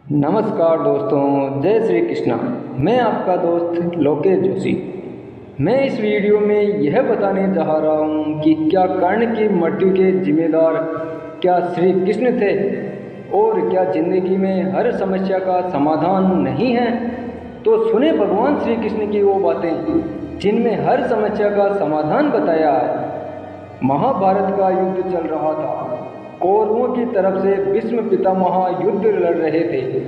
नमस्कार दोस्तों, जय श्री कृष्णा। मैं आपका दोस्त लोकेश जोशी। मैं इस वीडियो में यह बताने जा रहा हूँ कि क्या कर्ण की मृत्यु के जिम्मेदार क्या श्री कृष्ण थे और क्या जिंदगी में हर समस्या का समाधान नहीं है। तो सुने भगवान श्री कृष्ण की वो बातें जिनमें हर समस्या का समाधान बताया है। महाभारत का युद्ध चल रहा था। कौरवों की तरफ से भीष्म पितामह युद्ध लड़ रहे थे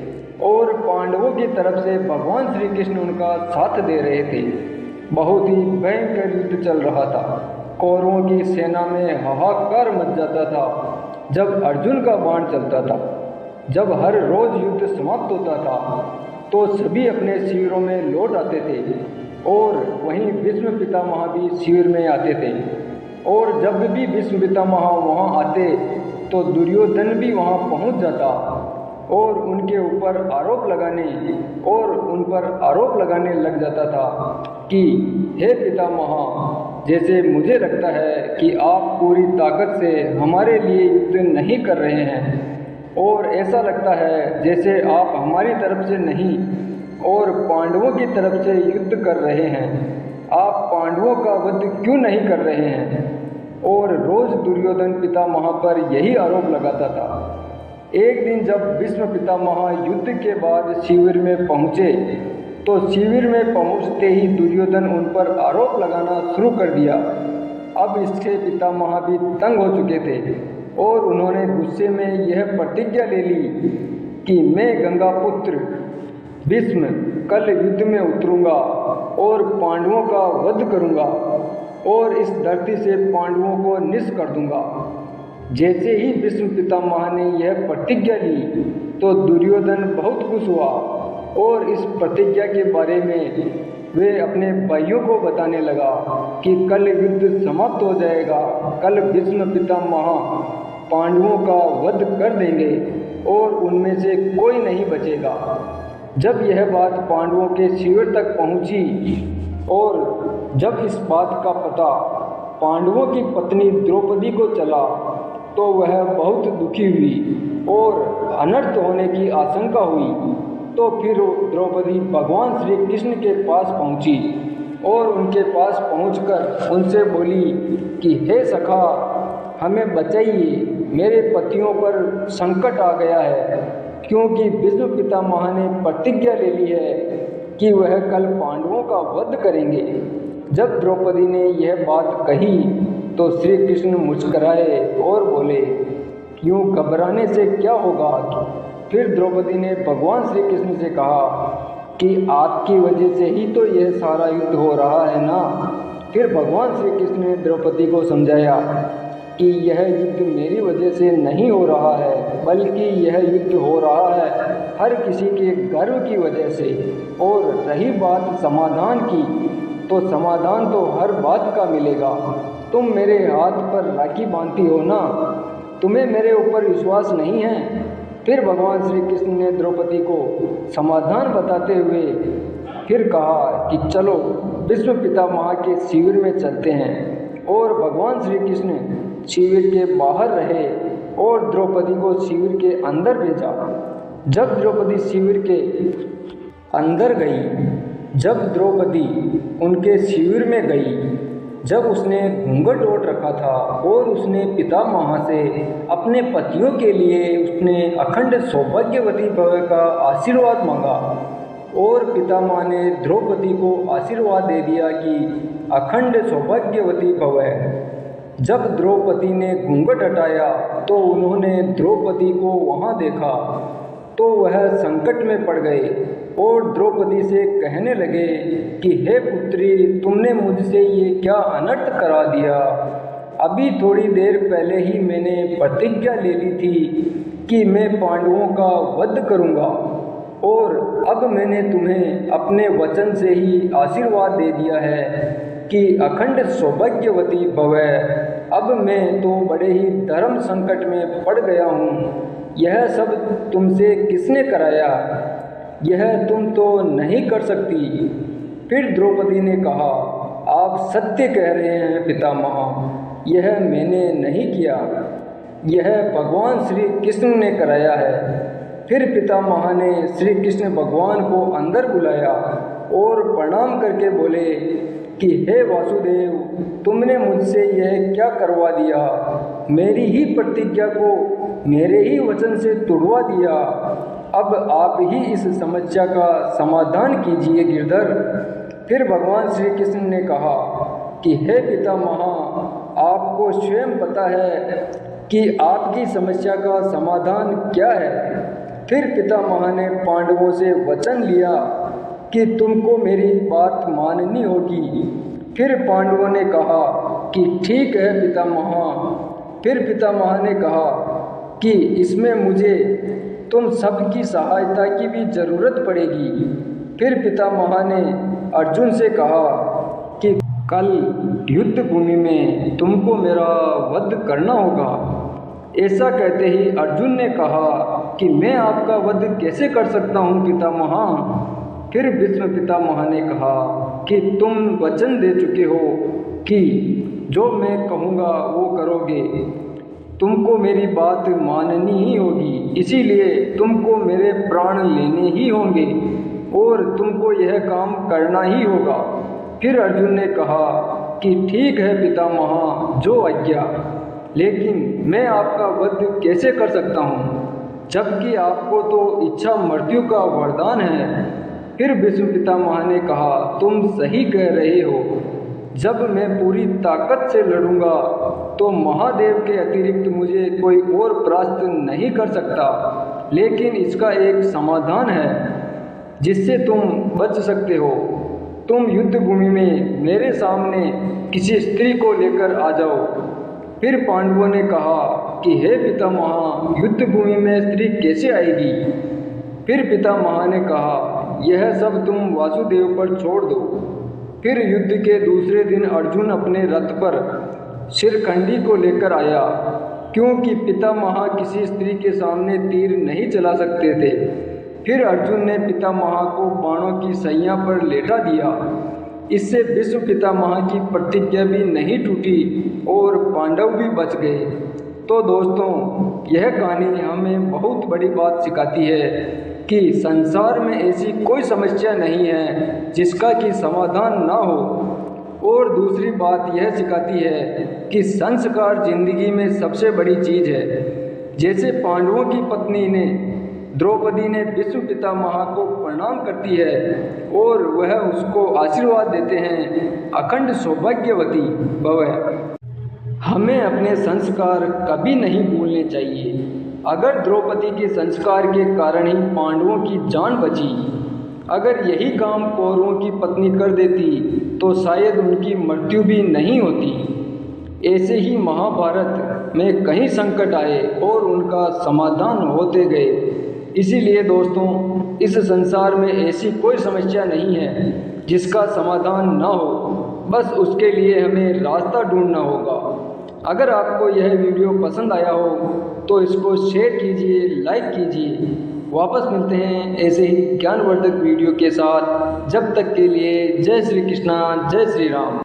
और पांडवों की तरफ से भगवान श्री कृष्ण उनका साथ दे रहे थे। बहुत ही भयंकर युद्ध चल रहा था। कौरवों की सेना में हाहाकार मच जाता था जब अर्जुन का बाण चलता था। जब हर रोज युद्ध समाप्त होता था तो सभी अपने शिविरों में लौट आते थे और वहीं भीष्म पितामह भी शिविर में आते थे। और जब भी भीष्म पितामह वहाँ आते तो दुर्योधन भी वहाँ पहुँच जाता और उनके ऊपर आरोप लगाने और उन पर आरोप लगाने लग जाता था कि हे पितामह, जैसे मुझे लगता है कि आप पूरी ताकत से हमारे लिए युद्ध नहीं कर रहे हैं और ऐसा लगता है जैसे आप हमारी तरफ से नहीं और पांडवों की तरफ से युद्ध कर रहे हैं। आप पांडवों का वध क्यों नहीं कर रहे हैं। और रोज दुर्योधन पितामह पर यही आरोप लगाता था। एक दिन जब भीष्म पितामह युद्ध के बाद शिविर में पहुँचे तो शिविर में पहुँचते ही दुर्योधन उन पर आरोप लगाना शुरू कर दिया। अब इससे पितामह भी तंग हो चुके थे और उन्होंने गुस्से में यह प्रतिज्ञा ले ली कि मैं गंगा पुत्र भीष्म कल युद्ध में उतरूंगा और पांडवों का वध करूंगा और इस धरती से पांडवों को निश कर दूंगा। जैसे ही भीष्म पितामह ने यह प्रतिज्ञा ली तो दुर्योधन बहुत खुश हुआ और इस प्रतिज्ञा के बारे में वे अपने भाइयों को बताने लगा कि कल युद्ध समाप्त हो जाएगा। कल भीष्म पितामह पांडवों का वध कर देंगे और उनमें से कोई नहीं बचेगा। जब यह बात पांडवों के शिविर तक पहुंची और जब इस बात का पता पांडवों की पत्नी द्रौपदी को चला तो वह बहुत दुखी हुई और अनर्थ होने की आशंका हुई। तो फिर द्रौपदी भगवान श्री कृष्ण के पास पहुंची और उनके पास पहुंचकर उनसे बोली कि हे सखा, हमें बचाइए, मेरे पतियों पर संकट आ गया है क्योंकि भीष्म पितामह ने प्रतिज्ञा ले ली है कि वह कल पांडवों का वध करेंगे। जब द्रौपदी ने यह बात कही तो श्री कृष्ण मुस्कुराए और बोले, क्यों घबराने से क्या होगा। फिर द्रौपदी ने भगवान श्री कृष्ण से कहा कि आपकी वजह से ही तो यह सारा युद्ध हो रहा है ना। फिर भगवान श्री कृष्ण ने द्रौपदी को समझाया कि यह युद्ध मेरी वजह से नहीं हो रहा है बल्कि यह युद्ध हो रहा है हर किसी के गर्व की वजह से। और रही बात समाधान की, तो समाधान तो हर बात का मिलेगा। तुम मेरे हाथ पर राखी बांधती हो ना, तुम्हें मेरे ऊपर विश्वास नहीं है। फिर भगवान श्री कृष्ण ने द्रौपदी को समाधान बताते हुए फिर कहा कि चलो भीष्म पितामह के शिविर में चलते हैं। और भगवान श्री कृष्ण शिविर के बाहर रहे और द्रौपदी को शिविर के अंदर भेजा। जब द्रौपदी शिविर के अंदर गई, जब द्रौपदी उनके शिविर में गई, जब उसने घूंघट ओढ़ रखा था और उसने पितामह से अपने पतियों के लिए उसने अखंड सौभाग्यवती भव का आशीर्वाद मांगा और पितामह ने द्रौपदी को आशीर्वाद दे दिया कि अखंड सौभाग्यवती भव। जब द्रौपदी ने घूंघट हटाया तो उन्होंने द्रौपदी को वहाँ देखा तो वह संकट में पड़ गए और द्रौपदी से कहने लगे कि हे पुत्री, तुमने मुझसे ये क्या अनर्थ करा दिया। अभी थोड़ी देर पहले ही मैंने प्रतिज्ञा ले ली थी कि मैं पांडवों का वध करूँगा और अब मैंने तुम्हें अपने वचन से ही आशीर्वाद दे दिया है कि अखंड सौभाग्यवती भव। अब मैं तो बड़े ही धर्म संकट में पड़ गया हूँ। यह सब तुमसे किसने कराया, यह तुम तो नहीं कर सकती। फिर द्रौपदी ने कहा, आप सत्य कह रहे हैं पितामह, यह मैंने नहीं किया, यह भगवान श्री कृष्ण ने कराया है। फिर पितामह ने श्री कृष्ण भगवान को अंदर बुलाया और प्रणाम करके बोले कि हे वासुदेव, तुमने मुझसे यह क्या करवा दिया? मेरी ही प्रतिज्ञा को मेरे ही वचन से तुड़वा दिया। अब आप ही इस समस्या का समाधान कीजिए गिरधर। फिर भगवान श्री कृष्ण ने कहा कि हे पितामह, आपको स्वयं पता है कि आपकी समस्या का समाधान क्या है। फिर पितामह ने पांडवों से वचन लिया कि तुमको मेरी बात माननी होगी। फिर पांडवों ने कहा कि ठीक है पितामह। फिर पितामह ने कहा कि इसमें मुझे तुम सबकी सहायता की भी जरूरत पड़ेगी। फिर पितामह ने अर्जुन से कहा कि कल युद्ध भूमि में तुमको मेरा वध करना होगा। ऐसा कहते ही अर्जुन ने कहा कि मैं आपका वध कैसे कर सकता हूँ पितामह। फिर भीष्म पितामह ने कहा कि तुम वचन दे चुके हो कि जो मैं कहूँगा वो करोगे। तुमको मेरी बात माननी ही होगी, इसीलिए तुमको मेरे प्राण लेने ही होंगे और तुमको यह काम करना ही होगा। फिर अर्जुन ने कहा कि ठीक है पितामह, जो आज्ञा, लेकिन मैं आपका वध कैसे कर सकता हूँ, जबकि आपको तो इच्छा मृत्यु का वरदान है। फिर भीष्म पितामह ने कहा तुम सही कह रहे हो। जब मैं पूरी ताकत से लड़ूंगा तो महादेव के अतिरिक्त मुझे कोई और परास्त नहीं कर सकता, लेकिन इसका एक समाधान है जिससे तुम बच सकते हो। तुम युद्ध भूमि में मेरे सामने किसी स्त्री को लेकर आ जाओ। फिर पांडवों ने कहा कि हे पितामह, युद्ध भूमि में स्त्री कैसे आएगी? फिर पितामह ने कहा यह सब तुम वासुदेव पर छोड़ दो। फिर युद्ध के दूसरे दिन अर्जुन अपने रथ पर शिरखंडी को लेकर आया, क्योंकि पितामह किसी स्त्री के सामने तीर नहीं चला सकते थे। फिर अर्जुन ने पितामह को बाणों की सैया पर लेटा दिया। इससे भीष्म पितामह की प्रतिज्ञा भी नहीं टूटी और पांडव भी बच गए। तो दोस्तों, यह कहानी हमें बहुत बड़ी बात सिखाती है कि संसार में ऐसी कोई समस्या नहीं है जिसका कि समाधान ना हो। और दूसरी बात यह सिखाती है कि संस्कार जिंदगी में सबसे बड़ी चीज़ है। जैसे पांडवों की पत्नी ने द्रौपदी ने भीष्म पितामह को प्रणाम करती है और वह उसको आशीर्वाद देते हैं, अखंड सौभाग्यवती भव। हमें अपने संस्कार कभी नहीं भूलने चाहिए। अगर द्रौपदी के संस्कार के कारण ही पांडवों की जान बची, अगर यही काम कौरवों की पत्नी कर देती तो शायद उनकी मृत्यु भी नहीं होती। ऐसे ही महाभारत में कई संकट आए और उनका समाधान होते गए। इसीलिए दोस्तों, इस संसार में ऐसी कोई समस्या नहीं है जिसका समाधान ना हो, बस उसके लिए हमें रास्ता ढूंढना होगा। अगर आपको यह वीडियो पसंद आया हो तो इसको शेयर कीजिए, लाइक कीजिए। वापस मिलते हैं ऐसे ही ज्ञानवर्धक वीडियो के साथ। जब तक के लिए जय श्री कृष्णा, जय श्री राम।